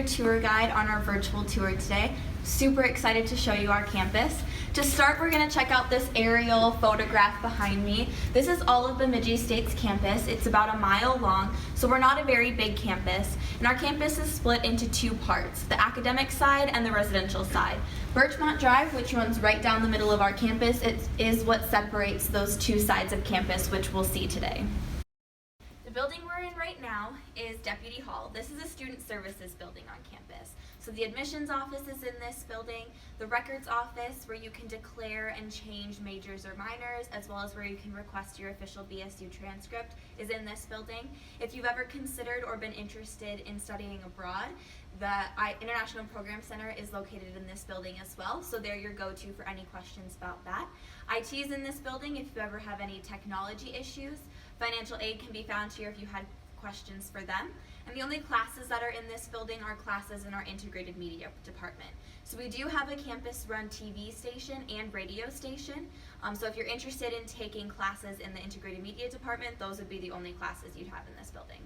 tour guide on our virtual tour today. Super excited to show you our campus. To start, we're going to check out this aerial photograph behind me. This is all of Bemidji State's campus. It's about a mile long, so we're not a very big campus. And our campus is split into two parts, the academic side and the residential side. Birchmont Drive, which runs right down the middle of our campus, is what separates those two sides of campus, which we'll see today. The building we're in right now is Deputy Hall. This is a student services building on campus. So the admissions office is in this building, the records office where you can declare and change majors or minors, as well as where you can request your official BSU transcript, is in this building. If you've ever considered or been interested in studying abroad, the International Program Center is located in this building as well, so they're your go-to for any questions about that. IT is in this building if you ever have any technology issues. Financial aid can be found here if you had questions for them. And the only classes that are in this building are classes in our integrated media department. So we do have a campus-run TV station and radio station. So if you're interested in taking classes in the integrated media department, those would be the only classes you'd have in this building.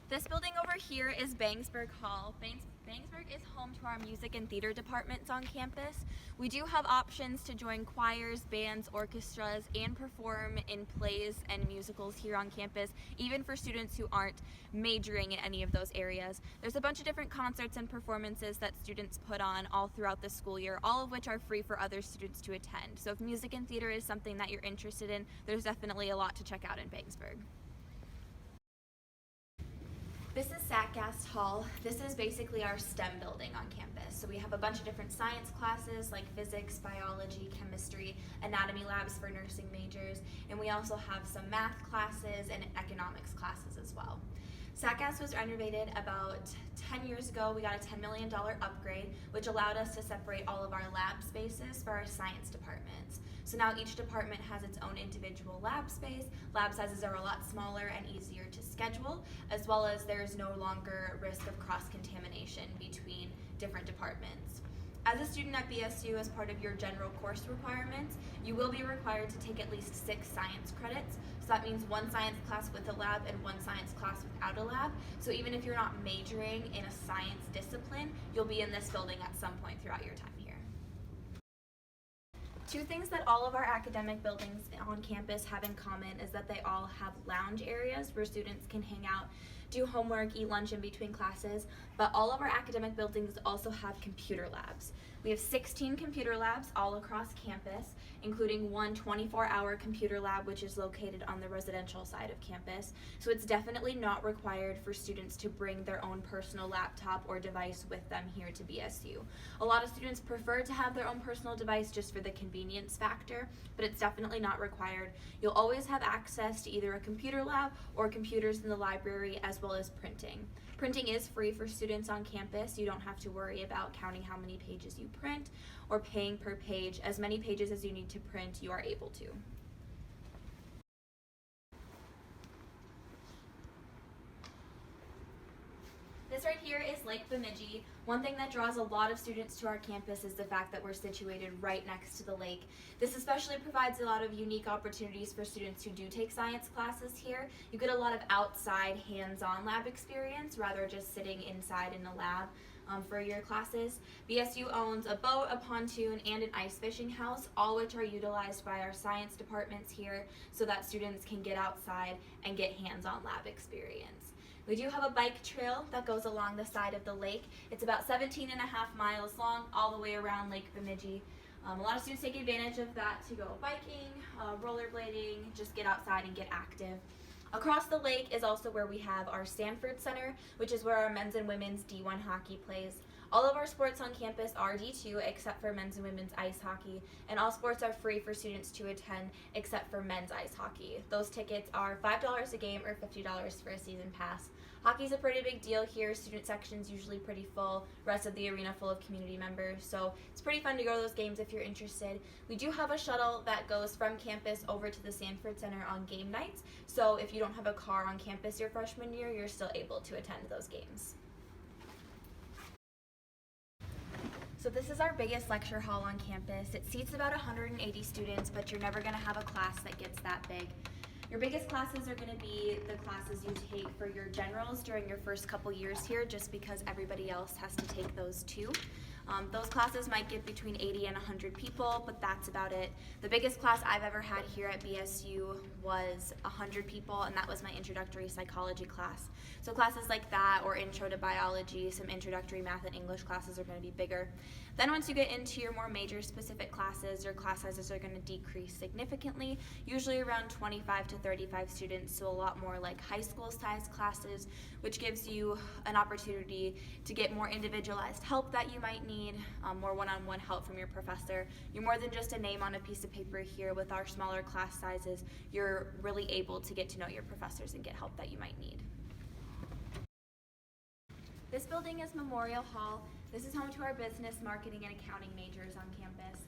This building over here is BANGSBERG Hall. BANGSBERG is home to our music and theater departments on campus. We do have options to join choirs, bands, orchestras, and perform in plays and musicals here on campus, even for students who aren't majoring in any of those areas. There's a bunch of different concerts and performances that students put on all throughout the school year, all of which are free for other students to attend. So if music and theater is something that you're interested in, there's definitely a lot to check out in BANGSBERG. This is SATTGAST Hall. This is basically our STEM building on campus. So we have a bunch of different science classes like physics, biology, chemistry, anatomy labs for nursing majors, and we also have some math classes and economics classes as well. SATTGAST was renovated about 10 years ago. We got a $10 million upgrade, which allowed us to separate all of our lab spaces for our science departments. So now each department has its own individual lab space. Lab sizes are a lot smaller and easier to schedule, as well as there's no longer risk of cross-contamination between different departments. As a student at BSU, as part of your general course requirements, you will be required to take at least 6 science credits. So that means 1 science class with a lab and 1 science class without a lab. So even if you're not majoring in a science discipline, you'll be in this building at some point throughout your time here. Two things that all of our academic buildings on campus have in common is that they all have lounge areas where students can hang out, do homework, eat lunch in between classes, but all of our academic buildings also have computer labs. We have 16 computer labs all across campus, including one 24-hour computer lab which is located on the residential side of campus. So it's definitely not required for students to bring their own personal laptop or device with them here to BSU. A lot of students prefer to have their own personal device just for the convenience factor, but it's definitely not required. You'll always have access to either a computer lab or computers in the library, as well as printing. Printing is free for students on campus. You don't have to worry about counting how many pages you print or paying per page. As many pages as you need to print, you are able to. This right here is Lake Bemidji. One thing that draws a lot of students to our campus is the fact that we're situated right next to the lake. This especially provides a lot of unique opportunities for students who do take science classes here. You get a lot of outside hands-on lab experience rather just sitting inside in a lab for your classes. BSU owns a boat, a pontoon, and an ice fishing house, all which are utilized by our science departments here so that students can get outside and get hands-on lab experience. We do have a bike trail that goes along the side of the lake. It's about 17.5 miles long, all the way around Lake Bemidji. A lot of students take advantage of that to go biking, rollerblading, just get outside and get active. Across the lake is also where we have our Sanford Center, which is where our men's and women's D1 hockey plays. All of our sports on campus are D2 except for men's and women's ice hockey, and all sports are free for students to attend except for men's ice hockey. Those tickets are $5 a game or $50 for a season pass. Hockey's a pretty big deal here. Student section's usually pretty full, rest of the arena full of community members, so it's pretty fun to go to those games if you're interested. We do have a shuttle that goes from campus over to the Sanford Center on game nights, so if you don't have a car on campus your freshman year, you're still able to attend those games. So this is our biggest lecture hall on campus. It seats about 180 students, but you're never going to have a class that gets that big. Your biggest classes are going to be the classes you take for your generals during your first couple years here, just because everybody else has to take those too. Those classes might get between 80 and 100 people, but that's about it. The biggest class I've ever had here at BSU was 100 people, and that was my introductory psychology class. So classes like that, or intro to biology, some introductory math and English classes are going to be bigger. Then once you get into your more major specific classes, your class sizes are going to decrease significantly, usually around 25 to 35 students, so a lot more like high school size classes, which gives you an opportunity to get more individualized help that you might need, more one-on-one help from your professor. You're more than just a name on a piece of paper here. With our smaller class sizes, you're really able to get to know your professors and get help that you might need. This building is Memorial Hall. This is home to our business, marketing, and accounting majors on campus.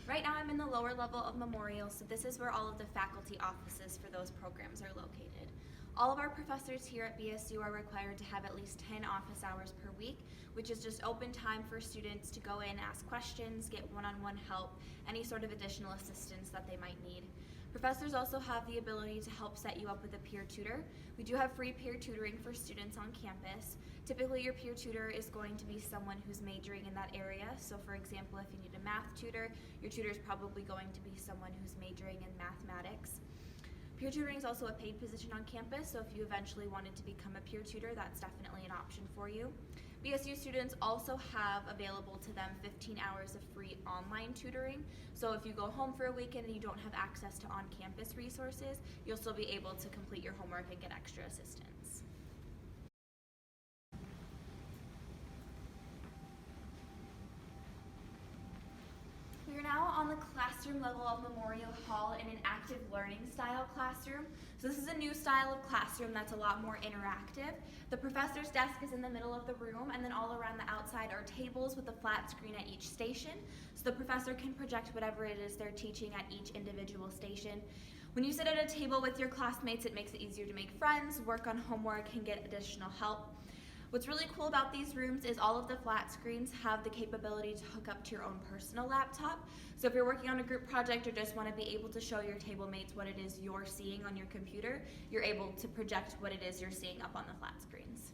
Right now I'm in the lower level of Memorial, so this is where all of the faculty offices for those programs are located. All of our professors here at BSU are required to have at least 10 office hours per week, which is just open time for students to go in, ask questions, get one-on-one help, any sort of additional assistance that they might need. Professors also have the ability to help set you up with a peer tutor. We do have free peer tutoring for students on campus. Typically your peer tutor is going to be someone who's majoring in that area. So for example, if you need a math tutor, your tutor is probably going to be someone who's majoring in mathematics. Peer tutoring is also a paid position on campus, so if you eventually wanted to become a peer tutor, that's definitely an option for you. BSU students also have available to them 15 hours of free online tutoring. So if you go home for a weekend and you don't have access to on-campus resources, you'll still be able to complete your homework and get extra assistance. We are now on the classroom level of Memorial Hall in an active learning style classroom. So this is a new style of classroom that's a lot more interactive. The professor's desk is in the middle of the room, and then all around the outside are tables with a flat screen at each station. So the professor can project whatever it is they're teaching at each individual station. When you sit at a table with your classmates, it makes it easier to make friends, work on homework, and get additional help. What's really cool about these rooms is all of the flat screens have the capability to hook up to your own personal laptop. So if you're working on a group project or just want to be able to show your table mates what it is you're seeing on your computer, you're able to project what it is you're seeing up on the flat screens.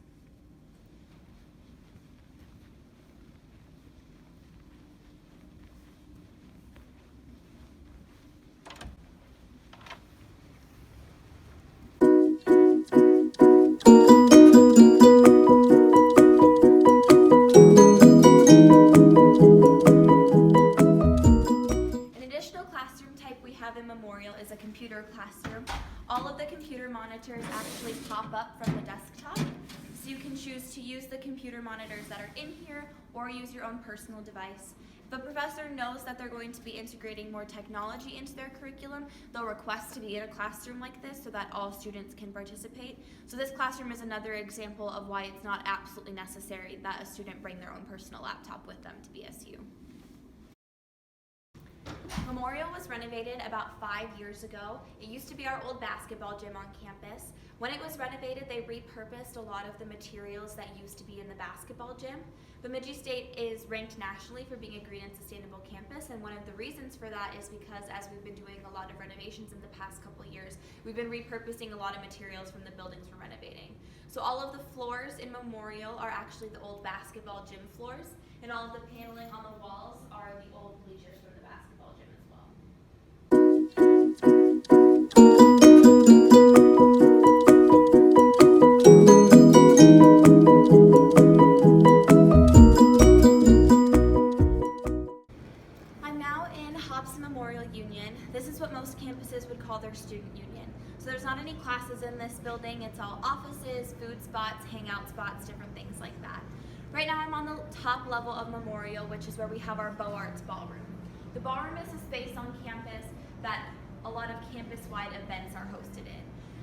In Memorial is a computer classroom. All of the computer monitors actually pop up from the desktop, so you can choose to use the computer monitors that are in here or use your own personal device. If a professor knows that they're going to be integrating more technology into their curriculum, they'll request to be in a classroom like this so that all students can participate. So this classroom is another example of why it's not absolutely necessary that a student bring their own personal laptop with them to BSU. Memorial was renovated about 5 years ago. It used to be our old basketball gym on campus. When it was renovated, they repurposed a lot of the materials that used to be in the basketball gym. Bemidji State is ranked nationally for being a green and sustainable campus, and one of the reasons for that is because as we've been doing a lot of renovations in the past couple years, we've been repurposing a lot of materials from the buildings we're renovating. So all of the floors in Memorial are actually the old basketball gym floors, and all of the paneling on the walls are the old bleachers from the basketball gym as well. I'm now in Hobson Memorial Union. This is what most campuses would call their student union. So there's not any classes in this building. It's all offices, food spots, hangout spots, different things like that. Right now I'm on the top level of Memorial, which is where we have our Beaux Arts Ballroom. The ballroom is a space on campus that a lot of campus-wide events are hosted in.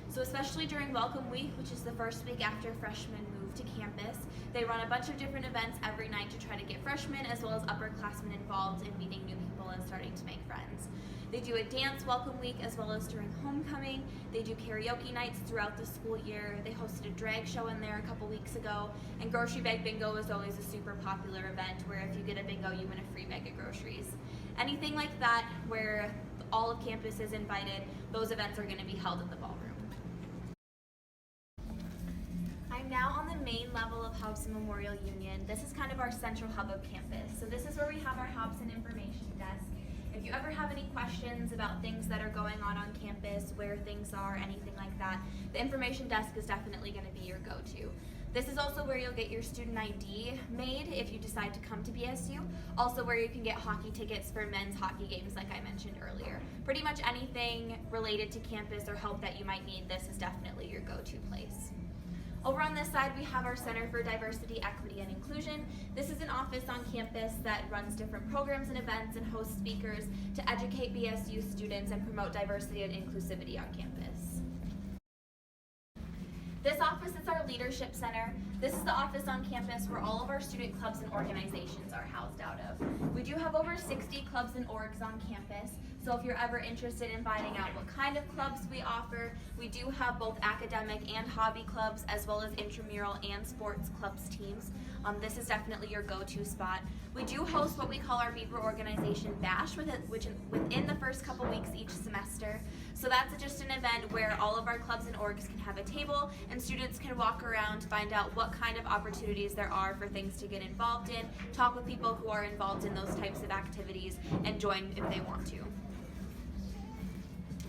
So especially during Welcome Week, which is the first week after freshmen move to campus, they run a bunch of different events every night to try to get freshmen as well as upperclassmen involved in meeting new people and starting to make friends. They do a dance Welcome Week as well as during homecoming. They do karaoke nights throughout the school year. They hosted a drag show in there a couple weeks ago. And grocery bag bingo is always a super popular event where if you get a bingo, you win a free bag of groceries. Anything like that where all of campus is invited, those events are going to be held in the ballroom. I'm now on the main level of Hobson Memorial Union. This is kind of our central hub of campus. So this is where we have our Hobson Information Desk. If you ever have any questions about things that are going on campus, where things are, anything like that, the information desk is definitely going to be your go-to. This is also where you'll get your student ID made if you decide to come to BSU. Also where you can get hockey tickets for men's hockey games like I mentioned earlier. Pretty much anything related to campus or help that you might need, this is definitely your go-to place. Over on this side, we have our Center for Diversity, Equity, and Inclusion. This is an office on campus that runs different programs and events and hosts speakers to educate BSU students and promote diversity and inclusivity on campus. This office is our Leadership Center. This is the office on campus where all of our student clubs and organizations are housed out of. We do have over 60 clubs and orgs on campus, so if you're ever interested in finding out what kind of clubs we offer, we do have both academic and hobby clubs, as well as intramural and sports clubs teams. This is definitely your go-to spot. We do host what we call our Beaver Organization Bash, which within the first couple weeks each semester. So that's just an event where all of our clubs and orgs can have a table and students can walk around, find out what kind of opportunities there are for things to get involved in, talk with people who are involved in those types of activities, and join if they want to.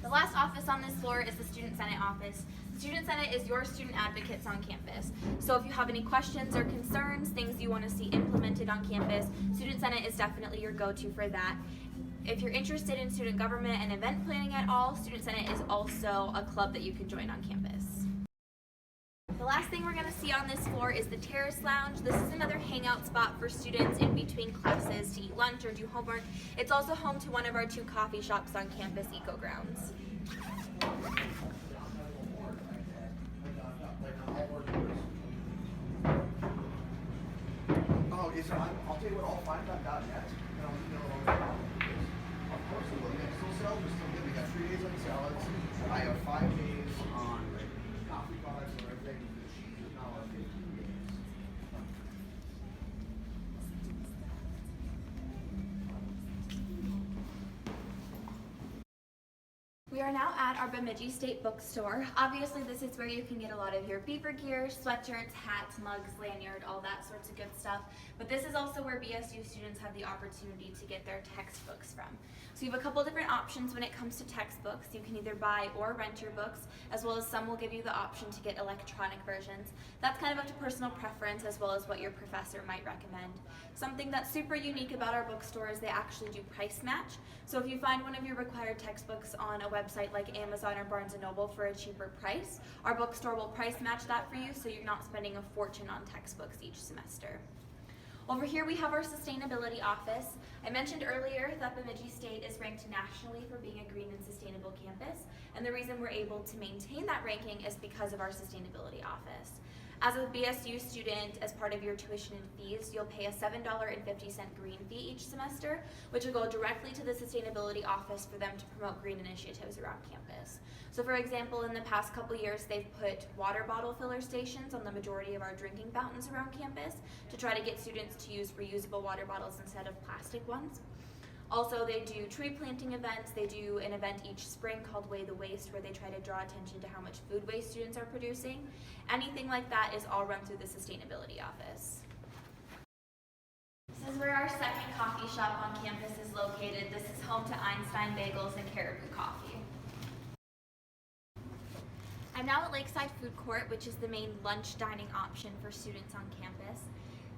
The last office on this floor is the Student Senate office. Student Senate is your student advocates on campus. So if you have any questions or concerns, things you want to see implemented on campus, Student Senate is definitely your go-to for that. If you're interested in student government and event planning at all, Student Senate is also a club that you can join on campus. The last thing we're going to see on this floor is the Terrace Lounge. This is another hangout spot for students in between classes to eat lunch or do homework. It's also home to one of our 2 coffee shops on campus, EcoGrounds. I'll tell you what, I'll find out .net, and I'll email it over. Of course, we will. Still sell, we're still good. We got 3 days on salads. I have 5 days on coffee products and everything. The cheese is now at 15 days. We are now at our Bemidji State Bookstore. Obviously, this is where you can get a lot of your Beaver gear, sweatshirts, hats, mugs, lanyard, all that sorts of good stuff. But this is also where BSU students have the opportunity to get their textbooks from. So you have a couple different options when it comes to textbooks. You can either buy or rent your books, as well as some will give you the option to get electronic versions. That's kind of up to personal preference, as well as what your professor might recommend. Something that's super unique about our bookstore is they actually do price match. So if you find one of your required textbooks on a website like Amazon or Barnes & Noble for a cheaper price, our bookstore will price match that for you, so you're not spending a fortune on textbooks each semester. Over here we have our sustainability office. I mentioned earlier that Bemidji State is ranked nationally for being a green and sustainable campus, and the reason we're able to maintain that ranking is because of our sustainability office. As a BSU student, as part of your tuition and fees, you'll pay a $7.50 green fee each semester, which will go directly to the sustainability office for them to promote green initiatives around campus. So for example, in the past couple years, they've put water bottle filler stations on the majority of our drinking fountains around campus to try to get students to use reusable water bottles instead of plastic ones. Also, they do tree planting events. They do an event each spring called Weigh the Waste, where they try to draw attention to how much food waste students are producing. Anything like that is all run through the sustainability office. This is where our second coffee shop on campus is located. This is home to EINSTEIN Bagels and Caribou Coffee. I'm now at Lakeside Food Court, which is the main lunch dining option for students on campus.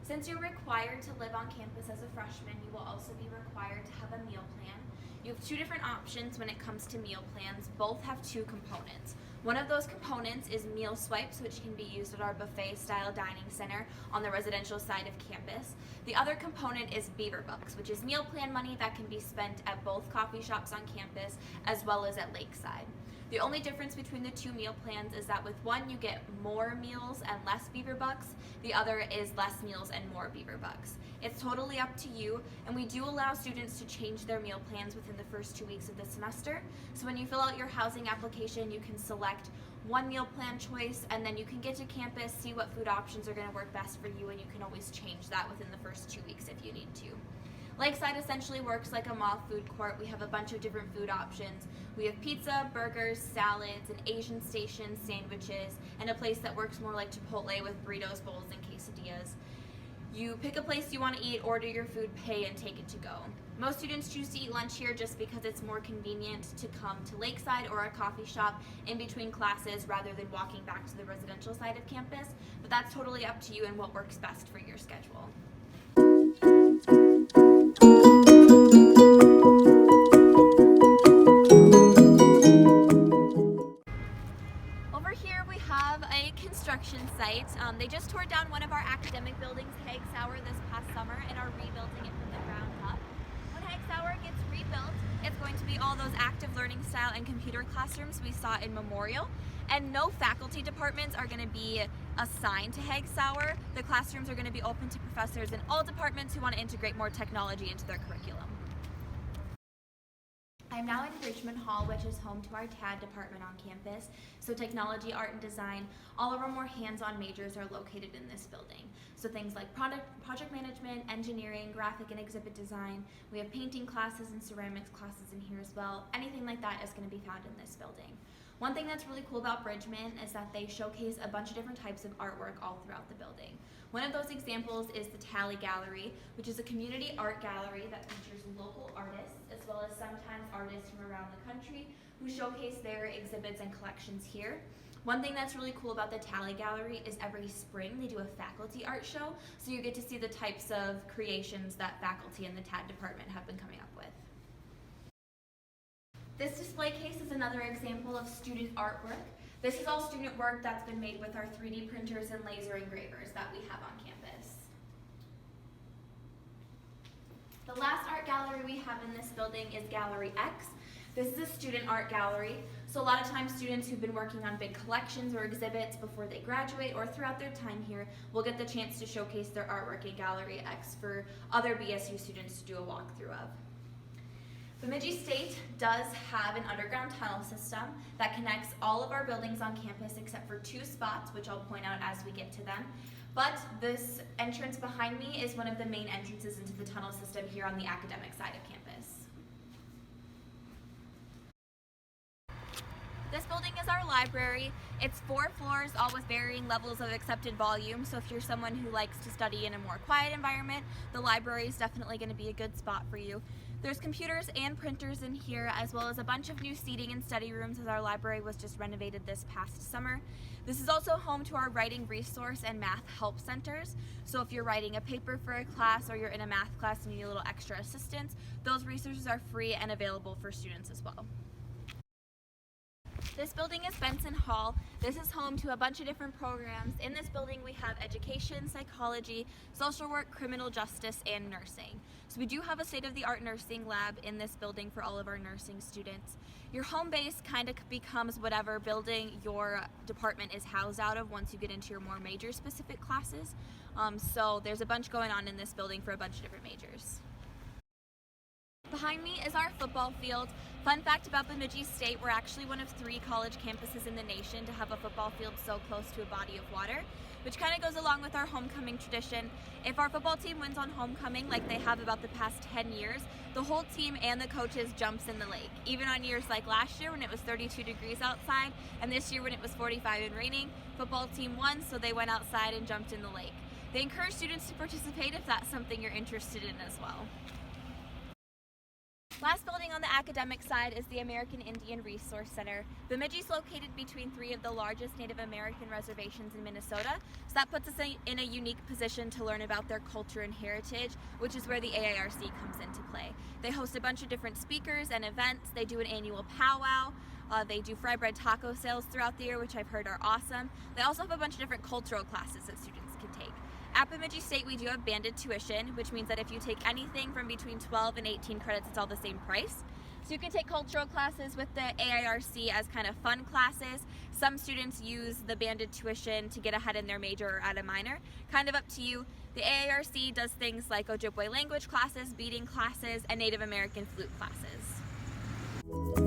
Since you're required to live on campus as a freshman, you will also be required to have a meal plan. You have 2 different options when it comes to meal plans. Both have 2 components. One of those components is meal swipes, which can be used at our buffet-style dining center on the residential side of campus. The other component is Beaver Bucks, which is meal plan money that can be spent at both coffee shops on campus as well as at Lakeside. The only difference between the 2 meal plans is that with one you get more meals and less Beaver Bucks, the other is less meals and more Beaver Bucks. It's totally up to you, and we do allow students to change their meal plans within the first 2 weeks of the semester. So when you fill out your housing application, you can select one meal plan choice, and then you can get to campus, see what food options are going to work best for you, and you can always change that within the first 2 weeks if you need to. Lakeside essentially works like a mall food court. We have a bunch of different food options. We have pizza, burgers, salads, an Asian station, sandwiches, and a place that works more like Chipotle with burritos, bowls, and quesadillas. You pick a place you want to eat, order your food, pay, and take it to go. Most students choose to eat lunch here just because it's more convenient to come to Lakeside or a coffee shop in between classes rather than walking back to the residential side of campus, but that's totally up to you and what works best for your schedule. Over here we have a construction site. They just tore down one of our academic buildings, HAGG SAUER, this past summer and are rebuilding it from the ground up. When HAGG SAUER gets rebuilt, it's going to be all those active learning style and computer classrooms we saw in Memorial. And no faculty departments are going to be assigned to HAGG SAUER. The classrooms are going to be open to professors in all departments who want to integrate more technology into their curriculum. I'm now in Richmond Hall, which is home to our TAD department on campus. So technology, art, and design, all of our more hands-on majors are located in this building. So things like project management, engineering, graphic and exhibit design. We have painting classes and ceramics classes in here as well. Anything like that is going to be found in this building. One thing that's really cool about Bridgman is that they showcase a bunch of different types of artwork all throughout the building. One of those examples is the TALLEY Gallery, which is a community art gallery that features local artists as well as sometimes artists from around the country who showcase their exhibits and collections here. One thing that's really cool about the TALLEY Gallery is every spring they do a faculty art show, so you get to see the types of creations that faculty in the TAD department have been coming up with. This display case is another example of student artwork. This is all student work that's been made with our 3D printers and laser engravers that we have on campus. The last art gallery we have in this building is Gallery X. This is a student art gallery, so a lot of times students who've been working on big collections or exhibits before they graduate or throughout their time here will get the chance to showcase their artwork in Gallery X for other BSU students to do a walkthrough of. Bemidji State does have an underground tunnel system that connects all of our buildings on campus except for 2 spots, which I'll point out as we get to them. But this entrance behind me is one of the main entrances into the tunnel system here on the academic side of campus. This building is our library. It's 4 floors, all with varying levels of accepted volume, so if you're someone who likes to study in a more quiet environment, the library is definitely going to be a good spot for you. There's computers and printers in here, as well as a bunch of new seating and study rooms as our library was just renovated this past summer. This is also home to our writing resource and math help centers. So if you're writing a paper for a class or you're in a math class and you need a little extra assistance, those resources are free and available for students as well. This building is Benson Hall. This is home to a bunch of different programs. In this building we have education, psychology, social work, criminal justice, and nursing. So we do have a state-of-the-art nursing lab in this building for all of our nursing students. Your home base kind of becomes whatever building your department is housed out of once you get into your more major specific classes. So there's a bunch going on in this building for a bunch of different majors. Behind me is our football field. Fun fact about Bemidji State, we're actually one of 3 college campuses in the nation to have a football field so close to a body of water, which kind of goes along with our homecoming tradition. If our football team wins on homecoming, like they have about the past 10 years, the whole team and the coaches jumps in the lake. Even on years like last year when it was 32 degrees outside, and this year when it was 45 and raining, football team won, so they went outside and jumped in the lake. They encourage students to participate if that's something you're interested in as well. Last building on the academic side is the American Indian Resource Center. Bemidji is located between 3 of the largest Native American reservations in Minnesota, so that puts us in a unique position to learn about their culture and heritage, which is where the AIRC comes into play. They host a bunch of different speakers and events. They do an annual powwow. They do fry bread taco sales throughout the year, which I've heard are awesome. They also have a bunch of different cultural classes that students can take. At Bemidji State, we do have banded tuition, which means that if you take anything from between 12 and 18 credits, it's all the same price. So you can take cultural classes with the AIRC as kind of fun classes. Some students use the banded tuition to get ahead in their major or add a minor. Kind of up to you. The AIRC does things like Ojibwe language classes, beading classes, and Native American flute classes.